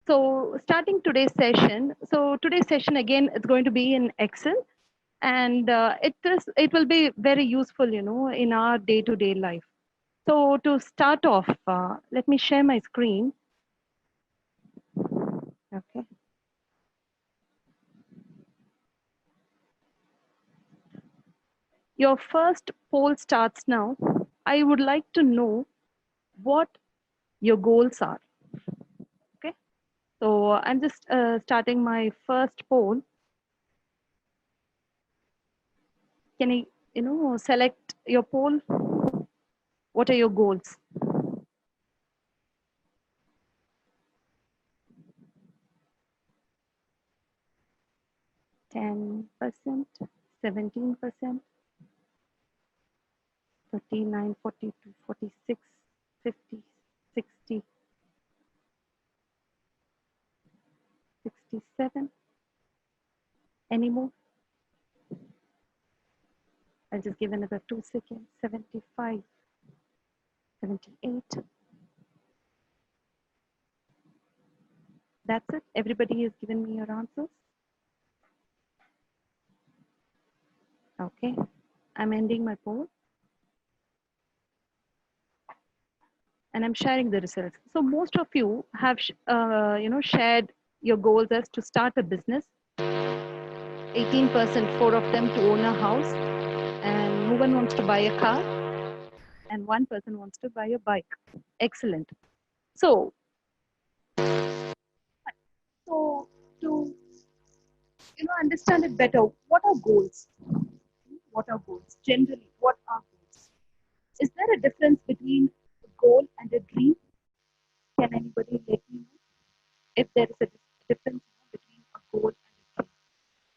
So starting today's session. So today's session again, it's going to be in Excel, and it will be very useful, in our day-to-day life. So to start off, let me share my screen. Okay. Your first poll starts now. I would like to know what your goals are. Okay. So I'm just starting my first poll. Can select your poll? What are your goals? 10%, 17%, 39, 42, 46, 50, 60, 67. Any more? I'll just give another 2 seconds. 75, 78. That's it. Everybody has given me your answers. Okay. I'm ending my poll. And I'm sharing the results. So most of you have, shared your goals as to start a business. 18%, 4 of them to own a house, and no one wants to buy a car, and one person wants to buy a bike. Excellent. So, to understand it better, what are goals? What are goals? Generally, what are goals? Is there a difference between a goal and a dream? Can anybody let me know if there is a difference between a goal and a dream,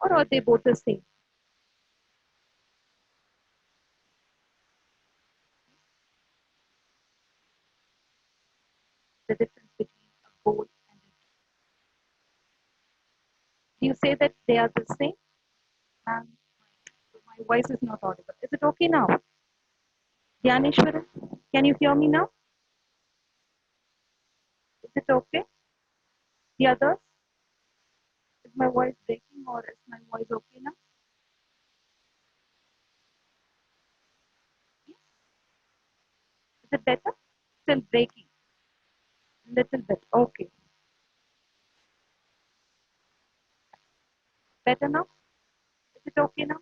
or are they both the same? The difference between a goal and a dream. Do you say that they are the same? And my voice is not audible. Is it okay now? Dhyaneshwaran, can you hear me now? Is it okay? The others? Is my voice breaking or is my voice okay now? Yes. Is it better? Still breaking. Little bit. Okay. Better now? Is it okay now?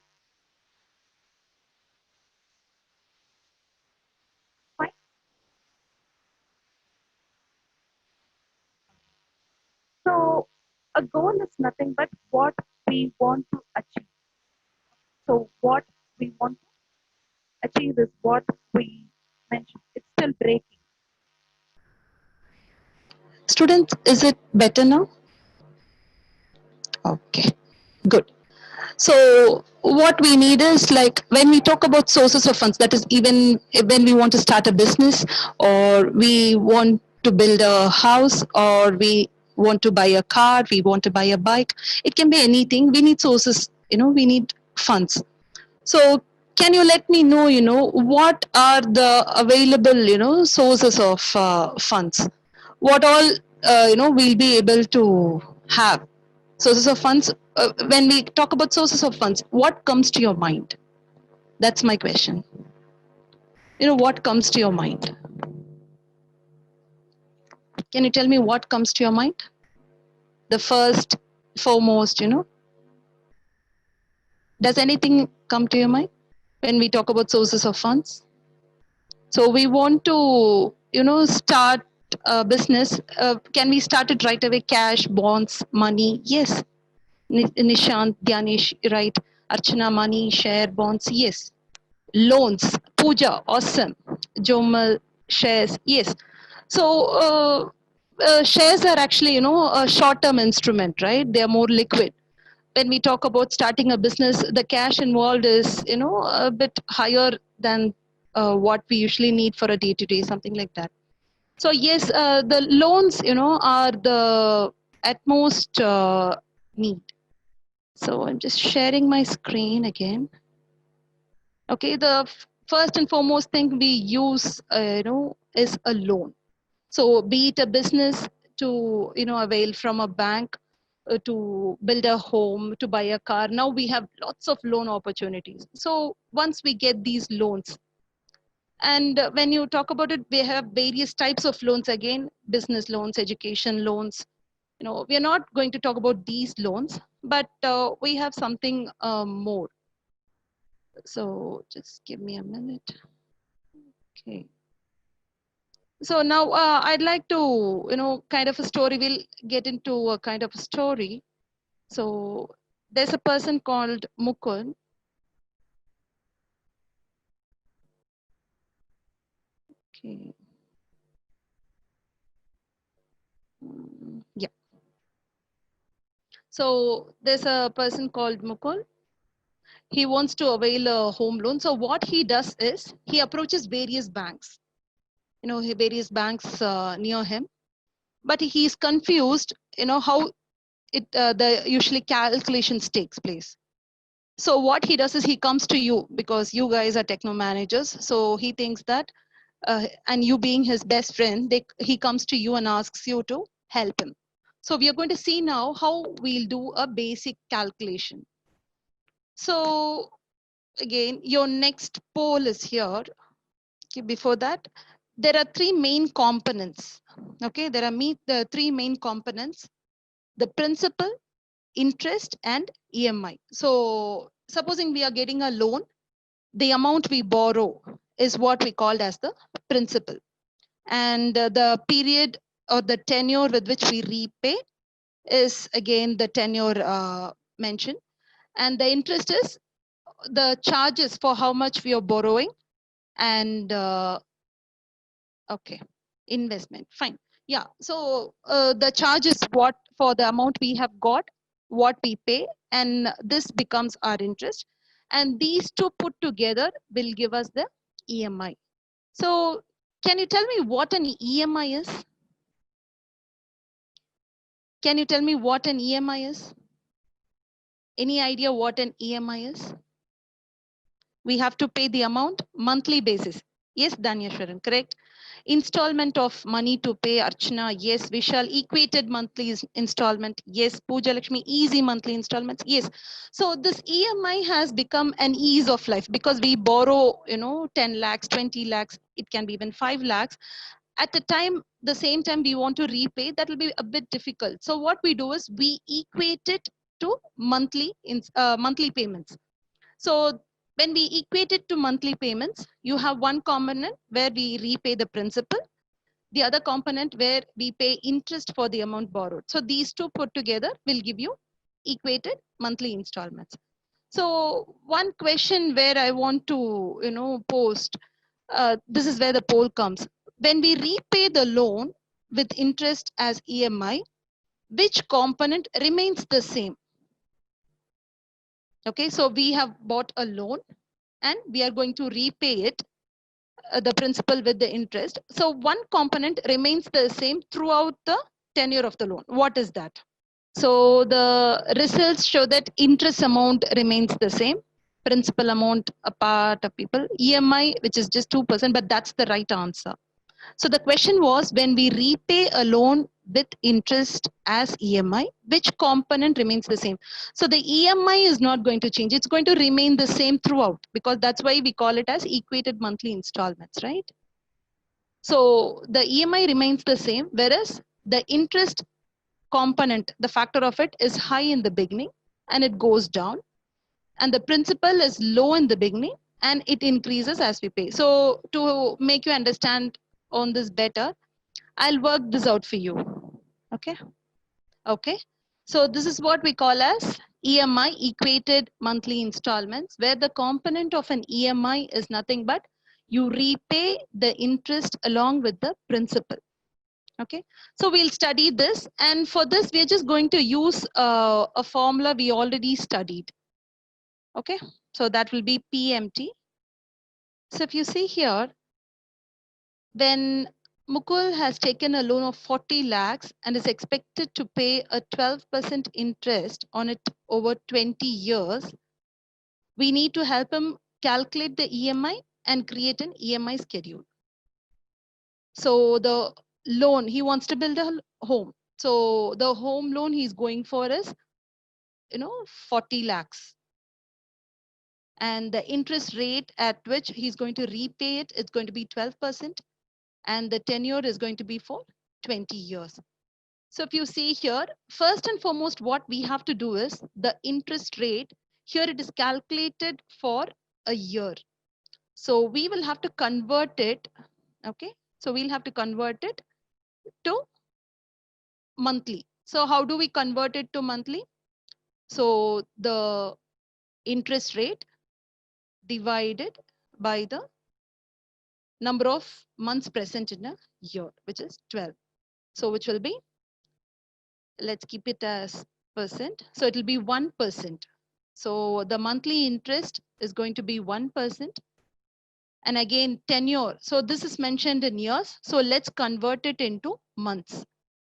Fine. So a goal is nothing but what we want to achieve. So what we want to achieve is what we mentioned. It's still breaking. Students, is it better now? Okay, good. So what we need is, like, when we talk about sources of funds, that is, even when we want to start a business, or we want to build a house, or we want to buy a car, we want to buy a bike, it can be anything. We need sources, we need funds. So can you let me know, what are the available, sources of funds? What all, we'll be able to have? Sources of funds, when we talk about sources of funds, what comes to your mind? That's my question. What comes to your mind? Can you tell me what comes to your mind? The first, foremost, does anything come to your mind when we talk about sources of funds? So we want to, start a business. Can we start it right away? Cash, bonds, money? Yes. Nishant, Dhyanesh, right? Archana, money, share, bonds? Yes. Loans, Pooja, awesome. Jomal, shares, yes. So shares are actually, a short-term instrument, right? They are more liquid. When we talk about starting a business, the cash involved is, a bit higher than what we usually need for a day-to-day, something like that. So yes, the loans, are the at most need. So I'm just sharing my screen again. Okay, the first and foremost thing we use, is a loan. So be it a business, to, avail from a bank to build a home, to buy a car. Now we have lots of loan opportunities. So once we get these loans, and when you talk about it, we have various types of loans again, business loans, education loans. We are not going to talk about these loans, but we have something more. So just give me a minute. Okay. So now I'd like to, kind of a story. We'll get into a kind of a story. So there's a person called Mukul. Okay. Yeah. So there's a person called Mukul. He wants to avail a home loan. So what he does is he approaches various banks, various banks near him, but he's confused, how the usually calculations takes place. So what he does is he comes to you because you guys are techno managers. So he thinks that, and you being his best friend, he comes to you and asks you to help him. So we are going to see now how we'll do a basic calculation. So again, your next poll is here. Okay, before that, there are three main components. Okay, there are the three main components: the principal, interest, and EMI. So supposing we are getting a loan, the amount we borrow is what we called as the principal, and the period or the tenure with which we repay is again the tenure mentioned, and the interest is the charges for how much we are borrowing, and okay, investment. Fine. Yeah. So the charge is what for the amount we have got, what we pay, and this becomes our interest. And these two put together will give us the EMI. So can you tell me what an EMI is? Can you tell me what an EMI is? Any idea what an EMI is? We have to pay the amount monthly basis. Yes, Danyashwaran, correct. Installment of money to pay, Archana, yes. Vishal, equated monthly installment, yes. Pooja Lakshmi, easy monthly installments, yes. So this EMI has become an ease of life because we borrow, 10 lakhs, 20 lakhs, it can be even 5 lakhs. At the same time we want to repay, that will be a bit difficult. So what we do is we equate it to monthly payments. So when we equate it to monthly payments, you have one component where we repay the principal, the other component where we pay interest for the amount borrowed. So these two put together will give you equated monthly installments. So one question where I want to, post, this is where the poll comes. When we repay the loan with interest as EMI, which component remains the same? Okay, so we have bought a loan and we are going to repay it, the principal with the interest. So one component remains the same throughout the tenure of the loan. What is that? So the results show that interest amount remains the same, principal amount apart of people, EMI, which is just 2%, but that's the right answer. So the question was, when we repay a loan with interest as EMI, which component remains the same? So the EMI is not going to change. It's going to remain the same throughout because that's why we call it as equated monthly installments, right? So the EMI remains the same, whereas the interest component, the factor of it is high in the beginning and it goes down. And the principal is low in the beginning and it increases as we pay. So to make you understand on this better, I'll work this out for you. Okay. Okay. So this is what we call as EMI, equated monthly installments, where the component of an EMI is nothing but you repay the interest along with the principal. Okay. So we'll study this. And for this, we're just going to use a formula we already studied. Okay. So that will be PMT. So if you see here, when Mukul has taken a loan of 40 lakhs and is expected to pay a 12% interest on it over 20 years, we need to help him calculate the EMI and create an EMI schedule. So the loan. He wants to build a home. So the home loan he's going for is, 40 lakhs. And the interest rate at which he's going to repay it is going to be 12%. And the tenure is going to be for 20 years. So if you see here, first and foremost, what we have to do is the interest rate. Here it is calculated for a year. So we will have to convert it. Okay. So we'll have to convert it to monthly. So how do we convert it to monthly? So the interest rate divided by the number of months present in a year, which is 12. So which will be, let's keep it as percent. So it will be 1%. So the monthly interest is going to be 1%. And again, tenure. So this is mentioned in years. So let's convert it into months.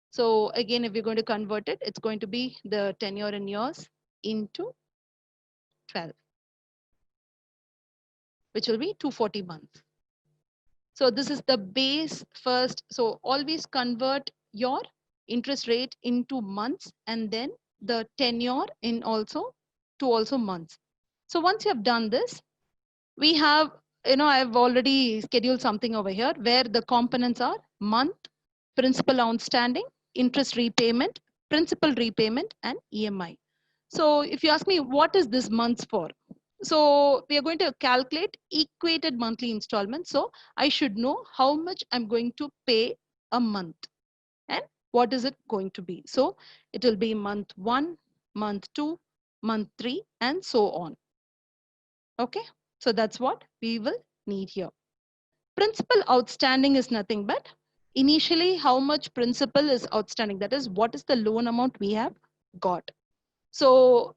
So again, if we're going to convert it, it's going to be the tenure in years into 12, which will be 240 months. So this is the base first. So always convert your interest rate into months and then the tenure in also to also months. So once you have done this, we have, I've already scheduled something over here where the components are month, principal outstanding, interest repayment, principal repayment, and EMI. So if you ask me, what is this months for? So we are going to calculate equated monthly installments. So I should know how much I'm going to pay a month and what is it going to be. So it will be month 1, month 2, month 3, and so on. Okay, so that's what we will need here. Principal outstanding is nothing but initially how much principal is outstanding. That is, what is the loan amount we have got. So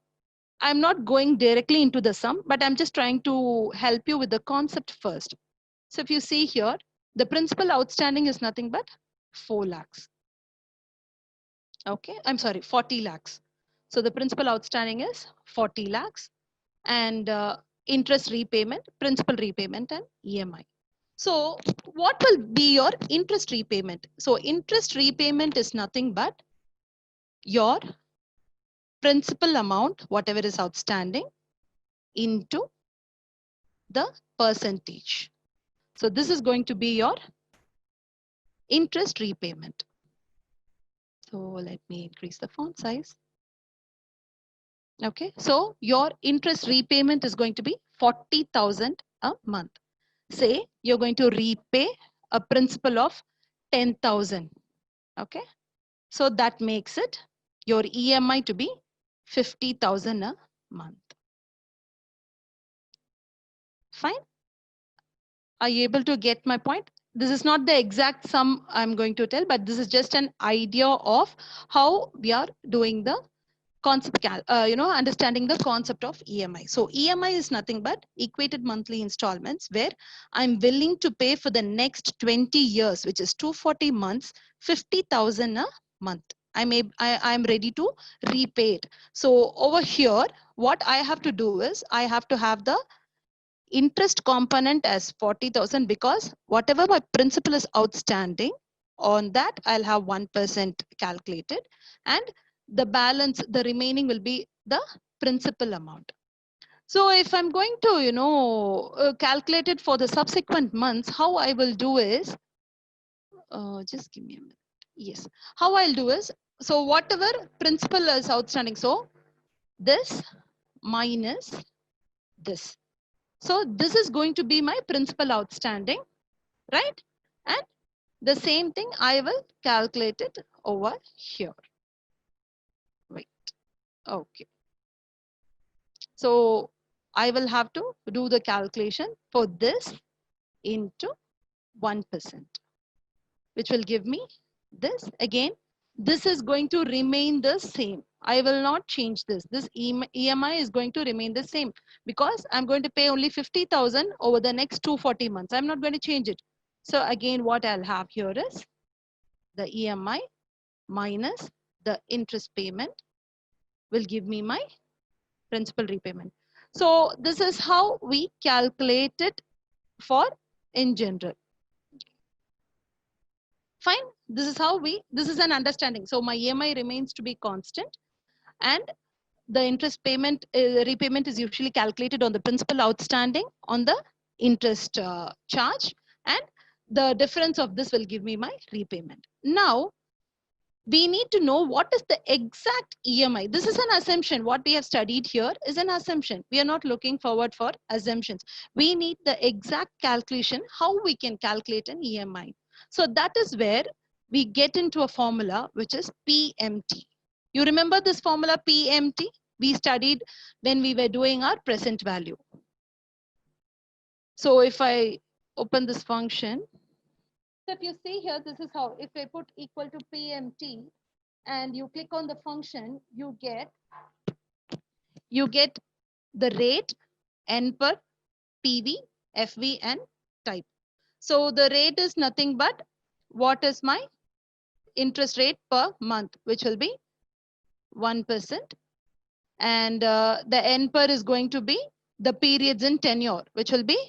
I'm not going directly into the sum, but I'm just trying to help you with the concept first. So if you see here, the principal outstanding is nothing but 4 lakhs. Okay, I'm sorry, 40 lakhs. So the principal outstanding is 40 lakhs and interest repayment, principal repayment and EMI. So what will be your interest repayment? So interest repayment is nothing but your principal amount, whatever is outstanding, into the percentage. So this is going to be your interest repayment. So let me increase the font size. Okay, so your interest repayment is going to be 40,000 a month. Say you're going to repay a principal of 10,000. Okay, so that makes it your EMI to be 50,000 a month. Fine. Are you able to get my point? This is not the exact sum I'm going to tell, but this is just an idea of how we are doing the concept, understanding the concept of EMI. So EMI is nothing but equated monthly installments where I'm willing to pay for the next 20 years, which is 240 months, 50,000 a month. I'm ready to repay it. So over here, what I have to do is I have to have the interest component as 40,000 because whatever my principal is outstanding on that, I'll have 1% calculated and the balance, the remaining will be the principal amount. So if I'm going to, calculate it for the subsequent months, how I will do is, just give me a minute. Yes, how I'll do is, so whatever principal is outstanding, so this minus this. So this is going to be my principal outstanding, right? And the same thing I will calculate it over here. Wait, okay. So I will have to do the calculation for this into 1%, which will give me this. Again, this is going to remain the same. I will not change this. This EMI is going to remain the same because I'm going to pay only 50,000 over the next 240 months. I'm not going to change it. So again, what I'll have here is the EMI minus the interest payment will give me my principal repayment. So this is how we calculate it for in general. Fine. This is an understanding. So my EMI remains to be constant, and the interest payment repayment is usually calculated on the principal outstanding on the interest charge, and the difference of this will give me my repayment. Now we need to know what is the exact EMI. This is an assumption. What we have studied here is an assumption. We are not looking forward for assumptions. We need the exact calculation, how we can calculate an EMI. So that is where we get into a formula, which is PMT. You remember this formula PMT? We studied when we were doing our present value. So if I open this function, so if you see here, this is how, if I put equal to PMT and you click on the function, you get the rate, N per, PV, FV, and type. So the rate is nothing but what is my interest rate per month, which will be 1%. And the N per is going to be the periods in tenure, which will be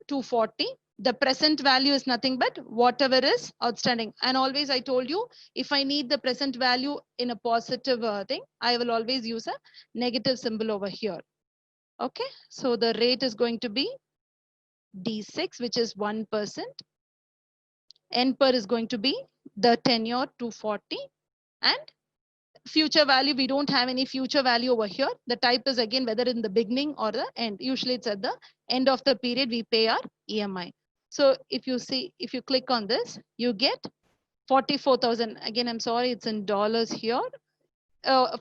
240. The present value is nothing but whatever is outstanding. And always I told you, if I need the present value in a positive thing, I will always use a negative symbol over here. Okay, so the rate is going to be D6, which is 1%. N per is going to be the tenure 240, and future value, we don't have any future value over here. The type is again whether in the beginning or the end. Usually it's at the end of the period we pay our EMI. So if you see, if you click on this, you get 44,000. Again, I'm sorry, it's in dollars here.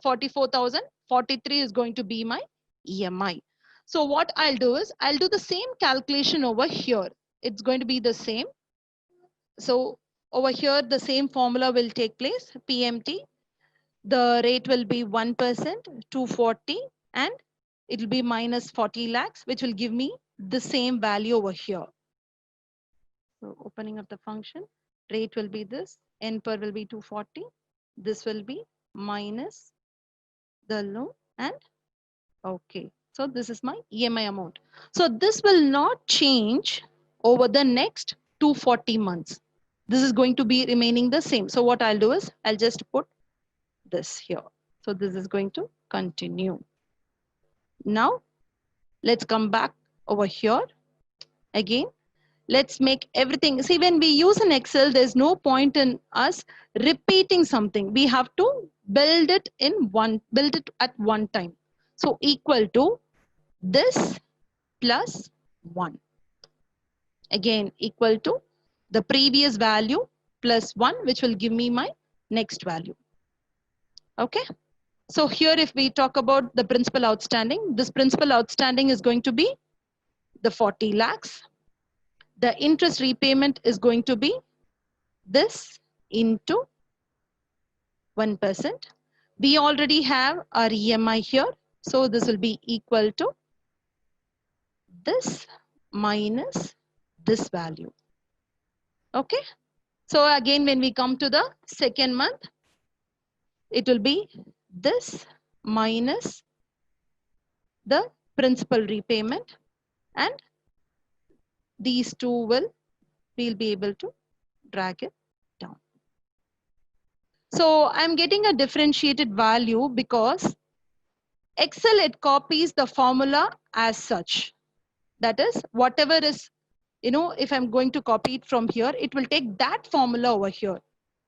44,043 is going to be my EMI. So what I'll do is I'll do the same calculation over here. It's going to be the same. So over here, the same formula will take place, PMT. The rate will be 1%, 240, and it will be minus 40 lakhs, which will give me the same value over here. So opening up the function, rate will be this, N per will be 240. This will be minus the loan, and okay. So this is my EMI amount. So this will not change over the next 240 months. This is going to be remaining the same. So what I'll do is I'll just put this here. So this is going to continue. Now let's come back over here again. Let's make everything. See, when we use an Excel, there's no point in us repeating something. We have to build it at one time. So equal to this plus 1. Again, equal to the previous value plus 1, which will give me my next value. Okay. So here, if we talk about the principal outstanding, this principal outstanding is going to be the 40 lakhs. The interest repayment is going to be this into 1%. We already have our EMI here. So this will be equal to this minus this value. Okay. So again, when we come to the second month, it will be this minus the principal repayment, and these two we'll be able to drag it down. So I'm getting a differentiated value because Excel, it copies the formula as such. That is, whatever is, if I'm going to copy it from here, it will take that formula over here.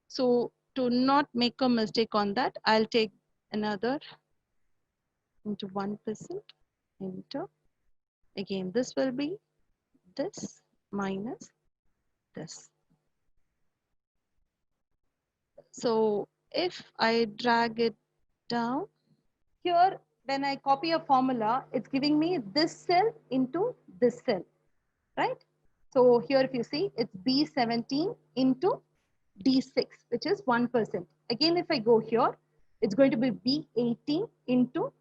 So to not make a mistake on that, I'll take another into 1%, enter. Again, this will be this minus this. So if I drag it down here, when I copy a formula, it's giving me this cell into this cell, right? So here, if you see, it's B17 into D6, which is 1%. Again, if I go here, it's going to be B18 into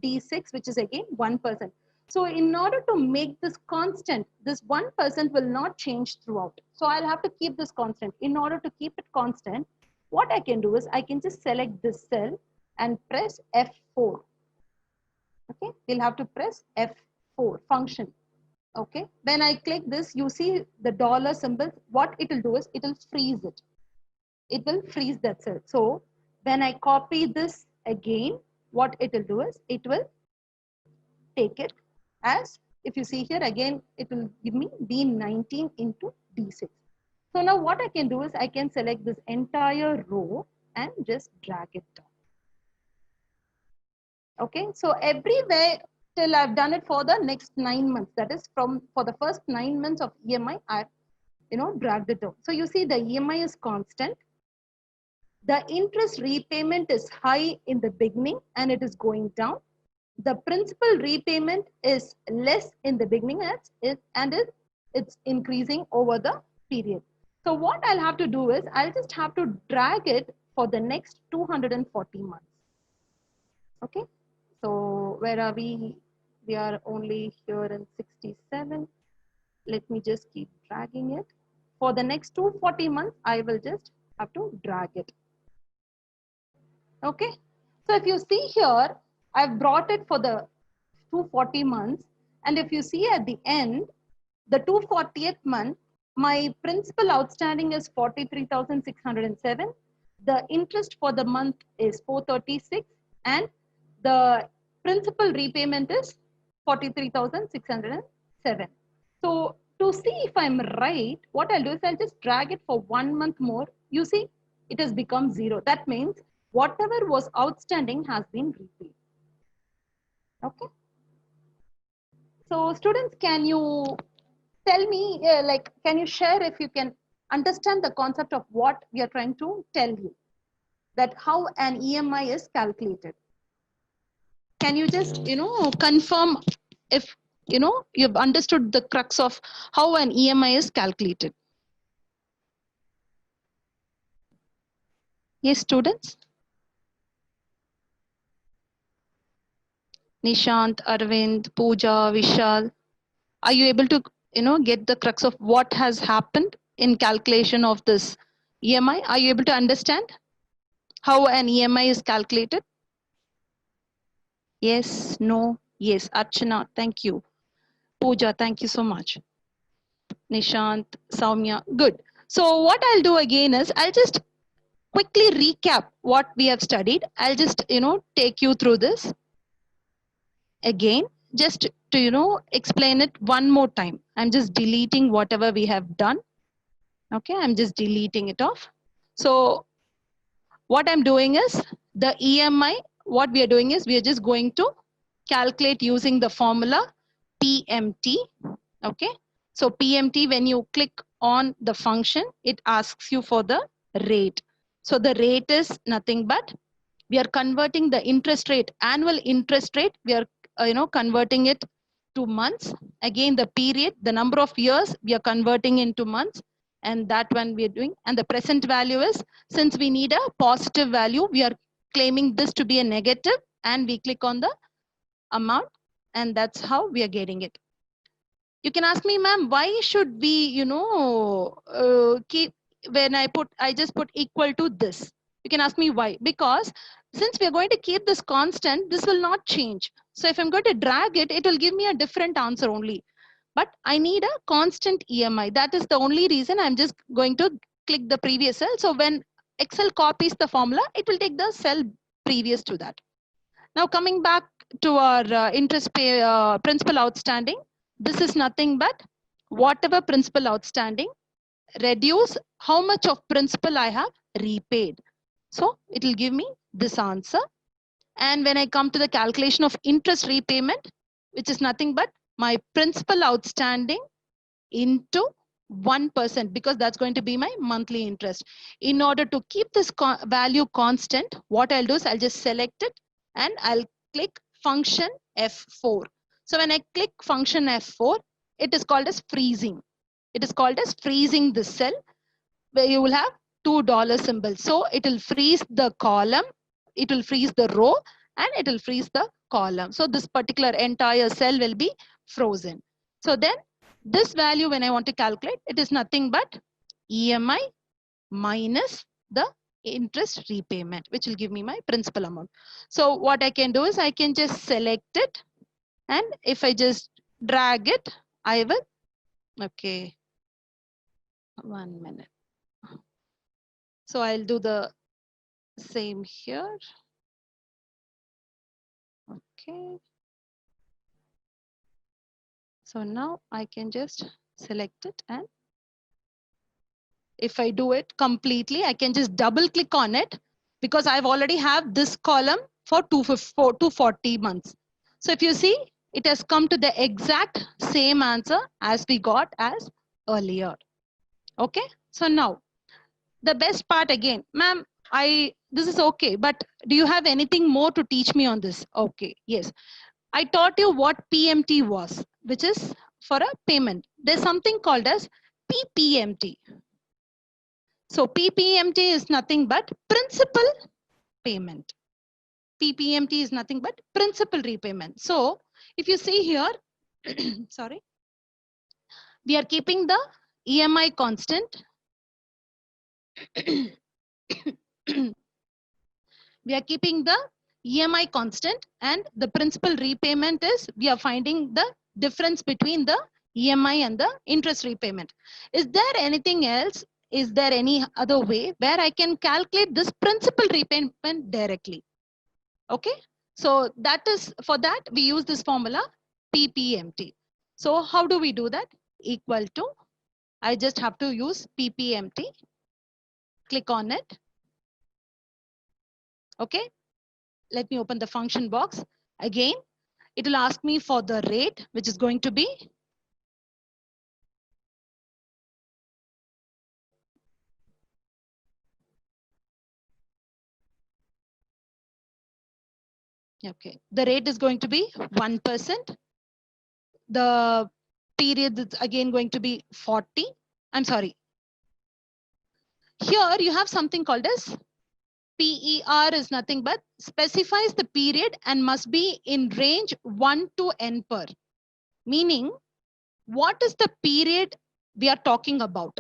D6, which is again 1%. So in order to make this constant, this 1% will not change throughout. So I'll have to keep this constant. In order to keep it constant, what I can do is I can just select this cell and press F4. Okay, we'll have to press F4 function. Okay. When I click this, you see the dollar symbol. What it will do is it will freeze it. It will freeze that cell. So when I copy this again, what it will do is it will take it as, if you see here again, it will give me D19 into D6. So now what I can do is I can select this entire row and just drag it down. Okay, so everywhere till I've done it for the next 9 months. That is for the first 9 months of EMI, I've dragged it down. So you see the EMI is constant. The interest repayment is high in the beginning and it is going down. The principal repayment is less in the beginning and it's increasing over the period. So what I'll have to do is I'll just have to drag it for the next 240 months. Okay. So where are we? We are only here in 67. Let me just keep dragging it. For the next 240 months, I will just have to drag it. Okay. So if you see here, I've brought it for the 240 months. And if you see at the end, the 240th month, my principal outstanding is 43,607. The interest for the month is 436 and the principal repayment is 43,607. So to see if I'm right, what I'll do is I'll just drag it for 1 month more. You see, it has become 0. That means whatever was outstanding has been repaid. Okay. So students, can you tell me, can you share if you can understand the concept of what we are trying to tell you, that how an EMI is calculated? Can you just, confirm if, you've understood the crux of how an EMI is calculated? Yes, students? Nishant, Arvind, Pooja, Vishal, are you able to, get the crux of what has happened in calculation of this EMI? Are you able to understand how an EMI is calculated? Yes, no, yes. Archana, thank you. Pooja, thank you so much. Nishant, Soumya, good. So what I'll do again is I'll just quickly recap what we have studied. I'll just, take you through this again, just to, explain it one more time. I'm just deleting whatever we have done. Okay, I'm just deleting it off. So what I'm doing is the EMI, what we are doing is we are just going to calculate using the formula PMT. Okay, so PMT, when you click on the function, it asks you for the rate. So the rate is nothing but we are converting the interest rate, annual interest rate, we are converting it to months. Again, the period, the number of years, we are converting into months, and that one we are doing. And the present value is, since we need a positive value, we are claiming this to be a negative, and we click on the amount, and that's how we are getting it. You can ask me, ma'am, why should we, keep, when I just put equal to this. You can ask me why. Because since we are going to keep this constant, this will not change. So if I'm going to drag it, it will give me a different answer only. But I need a constant EMI. That is the only reason I'm just going to click the previous cell. So when Excel copies the formula, it will take the cell previous to that. Now coming back to our interest pay principal outstanding, this is nothing but whatever principal outstanding reduce how much of principal I have repaid. So it will give me this answer. And when I come to the calculation of interest repayment, which is nothing but my principal outstanding into 1%, because that's going to be my monthly interest. In order to keep this value constant, what I'll do is I'll just select it and I'll click function F4. So when I click function F4, it is called as freezing. It is called as freezing this cell where you will have $2 symbol. So it will freeze the column, it will freeze the row, and it will freeze the column. So this particular entire cell will be frozen. So then this value, when I want to calculate, it is nothing but EMI minus the interest repayment, which will give me my principal amount. So what I can do is I can just select it, and if I just drag it, I will, okay, 1 minute. So I'll do the same here. Okay. So now I can just select it, and if I do it completely, I can just double click on it because I've already have this column for 240 months. So if you see, it has come to the exact same answer as we got as earlier. Okay. So now the best part again, ma'am, this is okay, but do you have anything more to teach me on this? Okay. Yes. I taught you what PMT was, which is for a payment. There's something called as PPMT. So PPMT is nothing but principal payment. PPMT is nothing but principal repayment. So if you see here, sorry, we are keeping the EMI constant. We are keeping the EMI constant, and the principal repayment is, we are finding the difference between the EMI and the interest repayment. Is there anything else? Is there any other way where I can calculate this principal repayment directly? Okay. So that is, for that we use this formula PPMT. So how do we do that? Equal to, I just have to use PPMT, click on it. Okay. Let me open the function box. Again, it will ask me for the rate, which is going to be okay. The rate is going to be 1%. The period is again going to be 40. I'm sorry. Here you have something called as PER is nothing but specifies the period and must be in range 1 to n per. Meaning, what is the period we are talking about?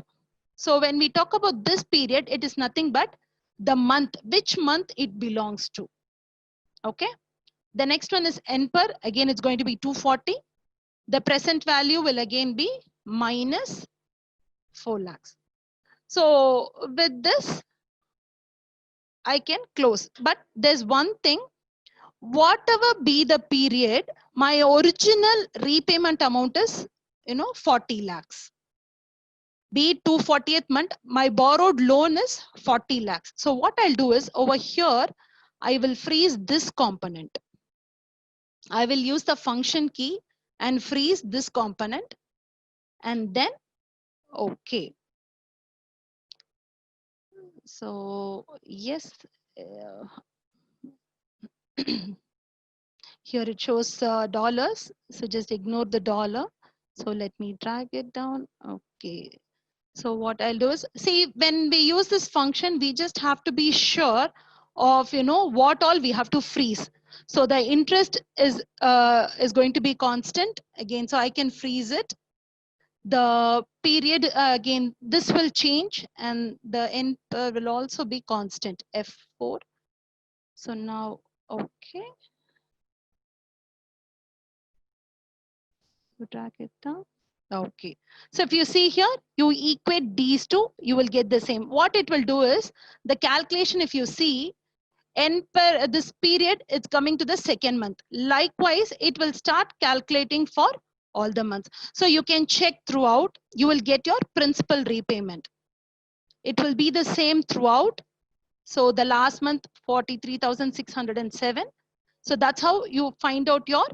So when we talk about this period, it is nothing but the month, which month it belongs to. Okay. The next one is n per. Again, it's going to be 240. The present value will again be minus 4 lakhs. So with this, I can close. But there's one thing, whatever be the period, my original repayment amount is, 40 lakhs. Be it 240th month, my borrowed loan is 40 lakhs. So what I'll do is, over here, I will freeze this component. I will use the function key and freeze this component, and then okay. So yes, here it shows dollars. So just ignore the dollar. So let me drag it down. Okay. So what I'll do is, see, when we use this function, we just have to be sure of, what all we have to freeze. So the interest is going to be constant again. So I can freeze it. The period, again, this will change, and the n will also be constant, F4. So now, okay. Drag it down. Okay. So if you see here, you equate these two, you will get the same. What it will do is, the calculation, if you see, n per this period, it's coming to the second month. Likewise, it will start calculating for all the months. So you can check throughout, you will get your principal repayment. It will be the same throughout. So the last month, 43,607. So that's how you find out your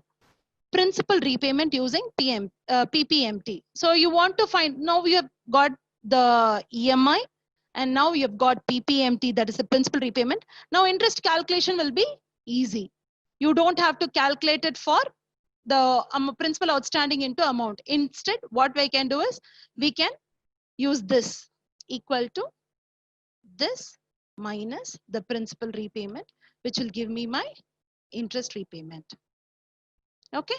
principal repayment using PPMT. So you want to find, now we have got the EMI, and now you have got PPMT, that is the principal repayment. Now interest calculation will be easy. You don't have to calculate it for the principal outstanding into amount. Instead, what we can do is, we can use this equal to this minus the principal repayment, which will give me my interest repayment. Okay.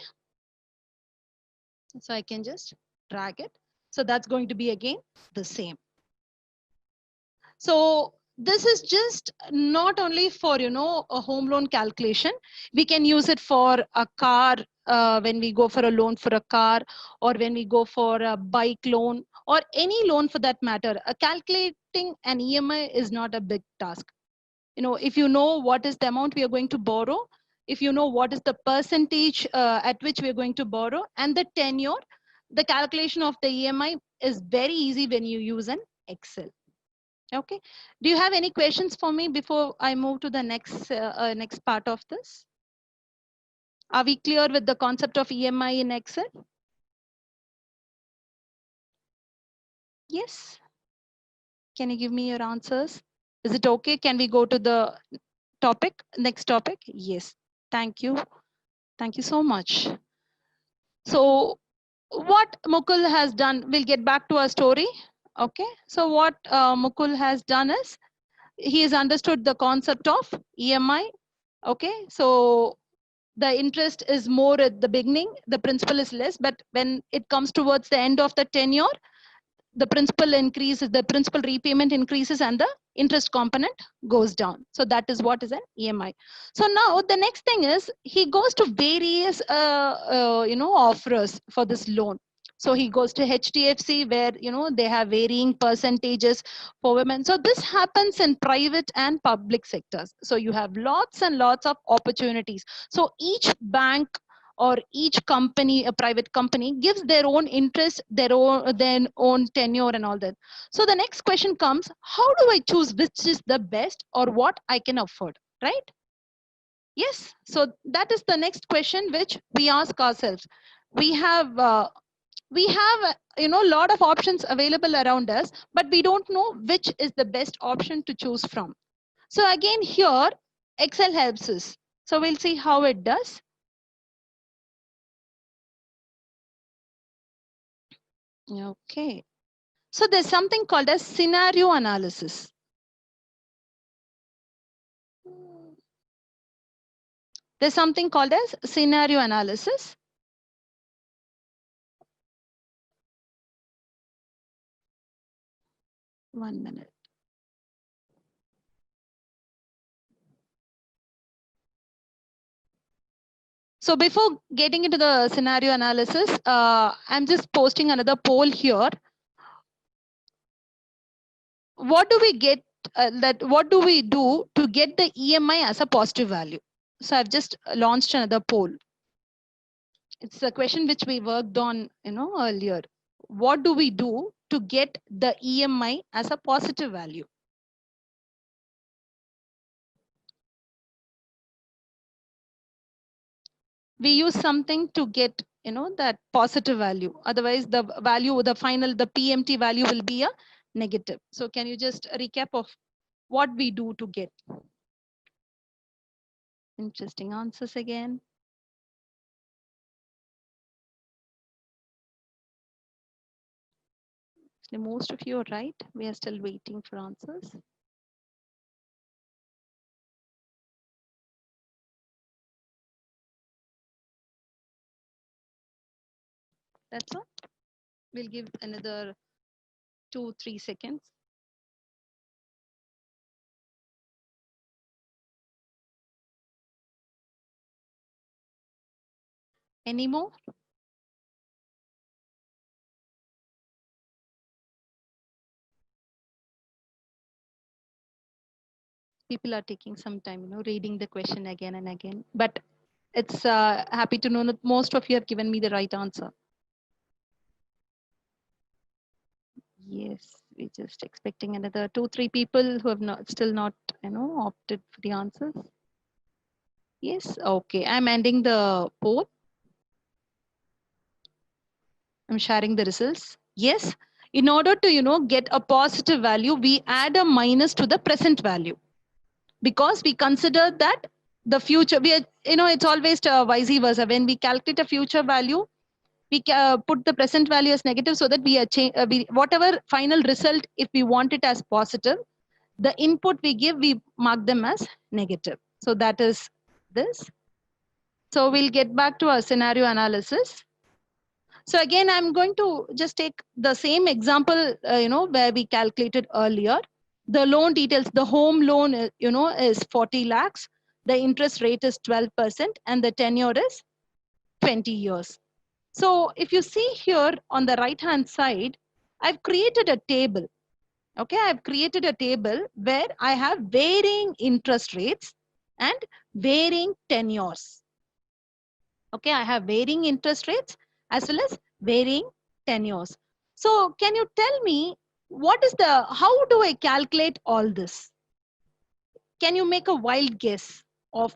So I can just drag it. So that's going to be again the same. So this is just not only for, a home loan calculation. We can use it for a car when we go for a loan for a car, or when we go for a bike loan, or any loan for that matter. Calculating an EMI is not a big task. If you know what is the amount we are going to borrow, if you know what is the percentage at which we are going to borrow, and the tenure, the calculation of the EMI is very easy when you use an Excel. Okay. Do you have any questions for me before I move to the next part of this? Are we clear with the concept of EMI in Excel? Yes. Can you give me your answers? Is it okay? Can we go to the next topic? Yes. Thank you. Thank you so much. So what Mukul has done, we'll get back to our story. Okay. So what Mukul has done is, he has understood the concept of EMI. Okay. So the interest is more at the beginning, the principal is less, but when it comes towards the end of the tenure, the principal increases, the principal repayment increases, and the interest component goes down. So that is what is an EMI. So now the next thing is, he goes to various offers for this loan. So he goes to HDFC, where they have varying percentages for women. So this happens in private and public sectors. So you have lots and lots of opportunities. So each bank or each company, a private company, gives their own interest, their own tenure and all that. So the next question comes, how do I choose which is the best or what I can afford, right? Yes. So that is the next question which we ask ourselves. We have a lot of options available around us, but we don't know which is the best option to choose from. So again, here Excel helps us. So we'll see how it does. Okay. So there's something called as scenario analysis. There's something called as scenario analysis. One minute. So before getting into the scenario analysis, I'm just posting another poll here. What do we get what do we do to get the EMI as a positive value? So I've just launched another poll. It's a question which we worked on, earlier. What do we do to get the EMI as a positive value? We use something to get, that positive value. Otherwise, the value, the PMT value will be a negative. So can you just recap of what we do to get? Interesting answers again. Most of you are right. We are still waiting for answers. That's all. We'll give another 2-3 seconds. Any more? People are taking some time, reading the question again and again. But it's happy to know that most of you have given me the right answer. Yes, we're just expecting another 2-3 people who have still not, opted for the answers. Yes, okay. I'm ending the poll. I'm sharing the results. Yes, in order to, get a positive value, we add a minus to the present value, because we consider that the future, it's always vice versa. When we calculate a future value, we put the present value as negative, so that we whatever final result, if we want it as positive, the input we give, we mark them as negative. So that is this. So we'll get back to our scenario analysis. So again, I'm going to just take the same example, where we calculated earlier. The loan details, the home loan, is 40 lakhs. The interest rate is 12% and the tenure is 20 years. So if you see here on the right hand side, I've created a table. Okay, I've created a table where I have varying interest rates and varying tenures. Okay, I have varying interest rates as well as varying tenures. So can you tell me how do I calculate all this? Can you make a wild guess of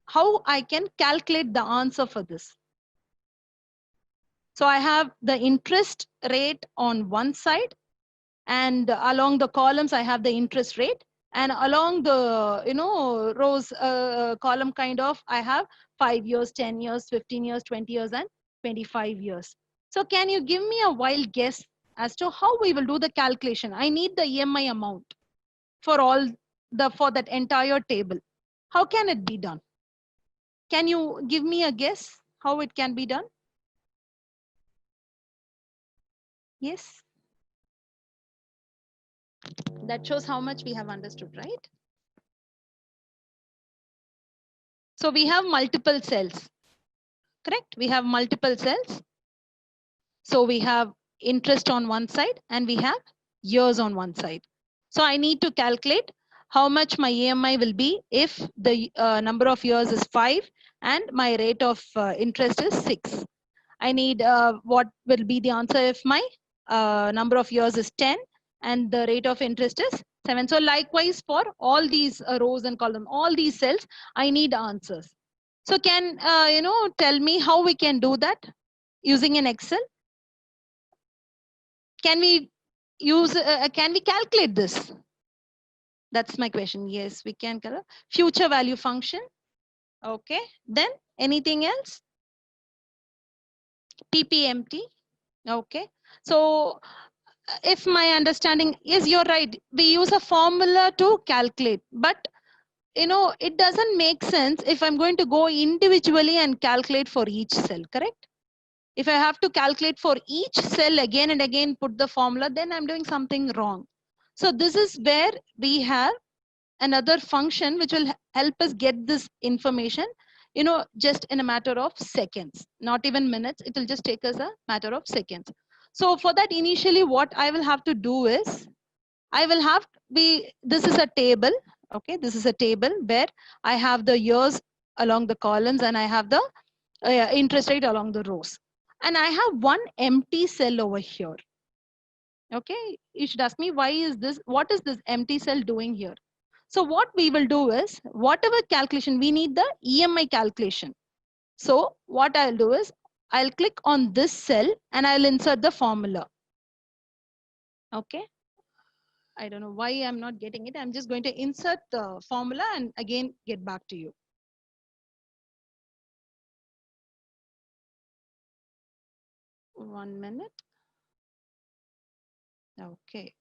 how I can calculate the answer for this? So I have the interest rate on one side, and along the columns I have the interest rate, and along the rows column kind of I have 5 years, 10 years, 15 years, 20 years and 25 years. So can you give me a wild guess as to how we will do the calculation? I need the EMI amount for that entire table. How can it be done? Can you give me a guess how it can be done? Yes. That shows how much we have understood, right? So we have multiple cells, correct? We have multiple cells. So we have interest on one side and we have years on one side. So I need to calculate how much my EMI will be if the number of years is 5 and my rate of interest is 6. I need what will be the answer if my number of years is 10 and the rate of interest is 7. So likewise for all these rows and columns, all these cells, I need answers. So can tell me how we can do that using an Excel? Can we can we calculate this? That's my question. Yes, we can. Future value function. Okay. Then anything else? PPMT. Okay. So if my understanding is, you're right, we use a formula to calculate, but it doesn't make sense if I'm going to go individually and calculate for each cell, correct? If I have to calculate for each cell again and again, put the formula, then I'm doing something wrong. So this is where we have another function which will help us get this information, just in a matter of seconds, not even minutes. It will just take us a matter of seconds. So for that, initially what I will have to do is, this is a table. Okay, this is a table where I have the years along the columns and I have the interest rate along the rows. And I have one empty cell over here. Okay, you should ask me, what is this empty cell doing here? So what we will do is, whatever calculation, we need the EMI calculation. So what I'll do is, I'll click on this cell and I'll insert the formula. Okay. I don't know why I'm not getting it. I'm just going to insert the formula and again get back to you. One minute. Okay.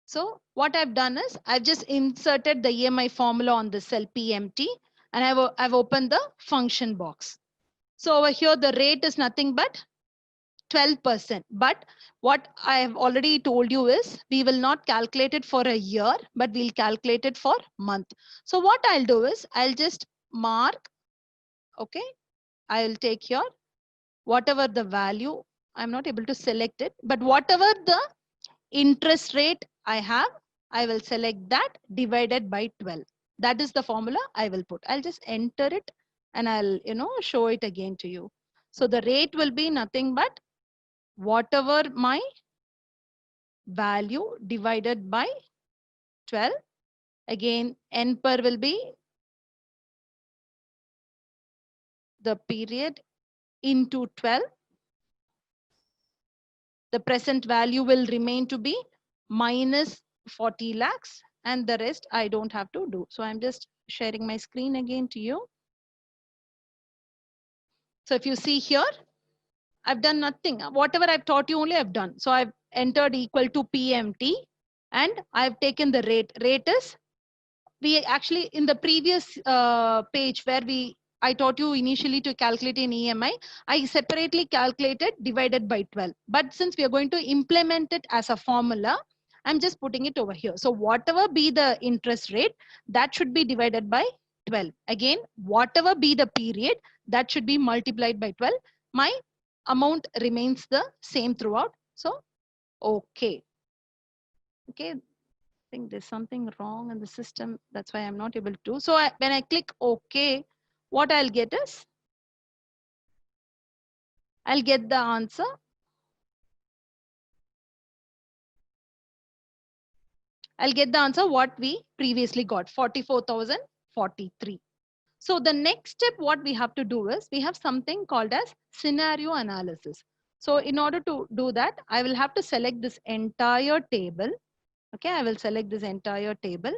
So what I've done is, I've just inserted the EMI formula on the cell PMT and I've opened the function box. So over here, the rate is nothing but 12%. But what I have already told you is, we will not calculate it for a year, but we'll calculate it for month. So what I'll do is, I'll just mark, okay, I'll take here whatever the value, I'm not able to select it, but whatever the interest rate I have, I will select that divided by 12. That is the formula I will put. I'll just enter it and I'll, show it again to you. So the rate will be nothing but whatever my value divided by 12. Again, N per will be the period into 12. The present value will remain to be minus 40 lakhs and the rest I don't have to do. So I'm just sharing my screen again to you. So if you see here, I've done nothing. Whatever I've taught you only I've done. So I've entered equal to PMT and I've taken the rate. Rate is, we actually in the previous page where I taught you initially to calculate in EMI, I separately calculated divided by 12. But since we are going to implement it as a formula, I'm just putting it over here. So whatever be the interest rate, that should be divided by 12. Again, whatever be the period, that should be multiplied by 12. My amount remains the same throughout. So, okay. Okay, I think there's something wrong in the system. That's why I'm not able to. So when I click OK, what I'll get is, I'll get the answer. I'll get the answer what we previously got, 44,043. So the next step, what we have to do is, we have something called as scenario analysis. So in order to do that, I will have to select this entire table. Okay, I will select this entire table,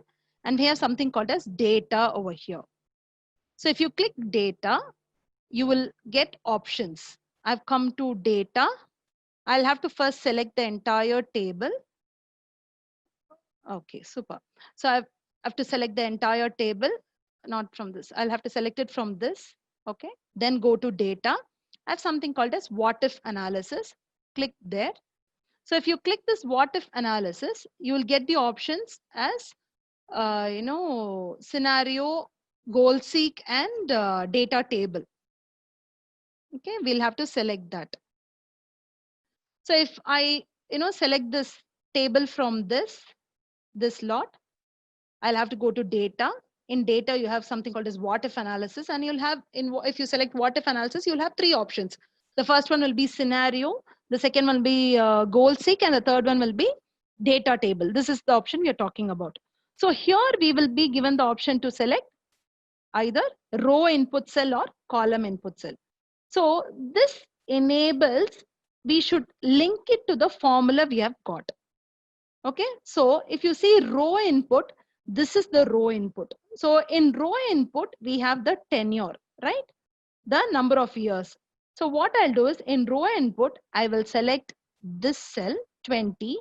and we have something called as data over here. So if you click data, you will get options. I've come to data. I'll have to first select the entire table. Okay, super. So I have to select the entire table, not from this. I'll have to select it from this. Okay, then go to data. I have something called as what if analysis. Click there. So if you click this what if analysis, you will get the options as scenario, goal seek, and data table. Okay, we'll have to select that. So if I select this table from this lot, I'll have to go to data. In data, you have something called as what if analysis, and you'll have if you select what if analysis, you'll have three options. The first one will be scenario, the second one will be goal seek, and the third one will be data table. This is the option we are talking about. So here we will be given the option to select either row input cell or column input cell. So this enables, we should link it to the formula we have got. Okay, so if you see row input, this is the row input. So in row input, we have the tenure, right? The number of years. So what I'll do is, in row input, I will select this cell 20,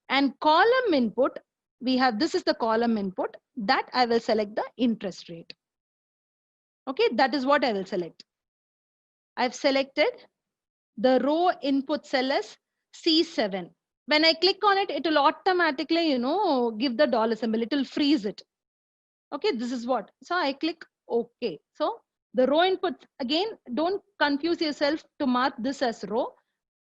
and column input, we have, this is the column input, that I will select the interest rate. Okay, that is what I will select. I've selected the row input cell as C7. When I click on it, it will automatically, give the dollar symbol. It will freeze it. Okay, this is what. So I click OK. So the row input, again, don't confuse yourself to mark this as row.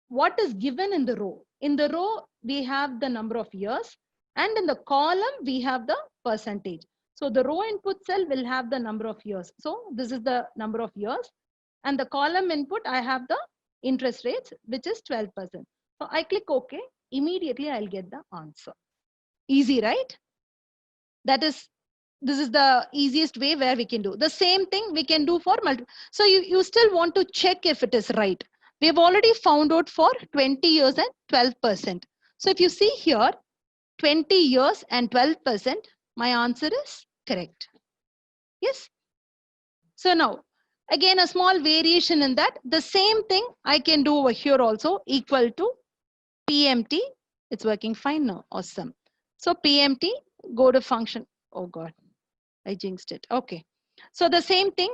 What is given in the row? In the row, we have the number of years, and in the column, we have the percentage. So the row input cell will have the number of years. So this is the number of years. And the column input, I have the interest rates, which is 12%. So I click OK. Immediately, I'll get the answer. Easy, right? This is the easiest way where we can do. The same thing we can do for multiple. So you still want to check if it is right. We have already found out for 20 years and 12%. So if you see here, 20 years and 12%, my answer is correct. Yes. So now, again, a small variation in that. The same thing I can do over here also, equal to PMT. It's working fine now. Awesome. So PMT, go to function. Oh God, I jinxed it. Okay. So the same thing,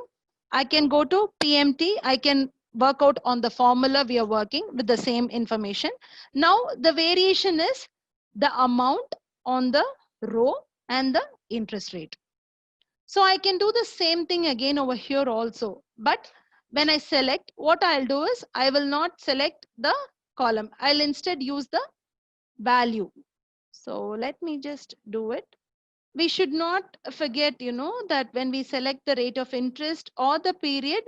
I can go to PMT. I can work out on the formula we are working with the same information. Now the variation is the amount on the row and the interest rate. So I can do the same thing again over here also. But when I select, what I'll do is, I will not select the column. I'll instead use the value. So let me just do it. We should not forget, that when we select the rate of interest or the period,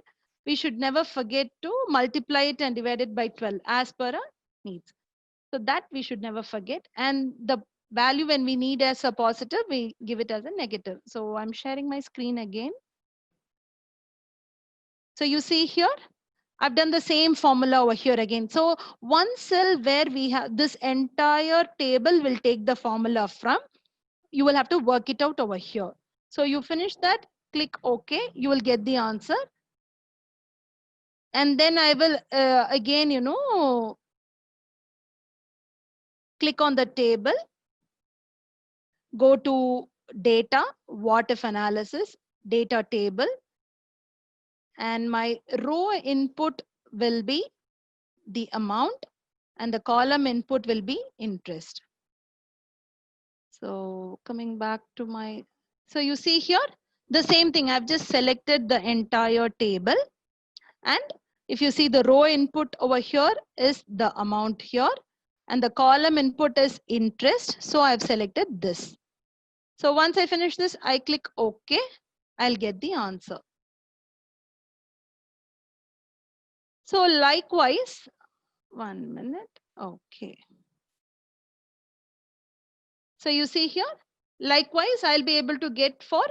we should never forget to multiply it and divide it by 12 as per our needs. So that we should never forget. And the value when we need as a positive, we give it as a negative. So I'm sharing my screen again. So you see here, I've done the same formula over here again. So one cell where we have this entire table will take the formula from. You will have to work it out over here. So you finish that, click OK, you will get the answer. And then I will again, click on the table, go to data, what if analysis, data table, and my row input will be the amount and the column input will be interest. So coming back to my, so you see here, the same thing. I've just selected the entire table. And if you see the row input over here is the amount here. And the column input is interest. So I've selected this. So once I finish this, I click OK. I'll get the answer. So likewise, 1 minute. Okay. So you see here, likewise, I'll be able to get for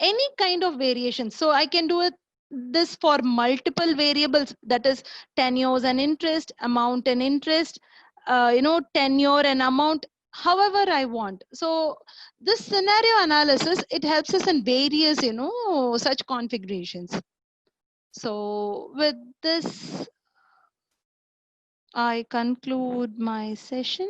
any kind of variation. So I can do it this for multiple variables, that is tenures and interest, amount and interest, tenure and amount, however I want. So this scenario analysis, it helps us in various, such configurations. So with this, I conclude my session.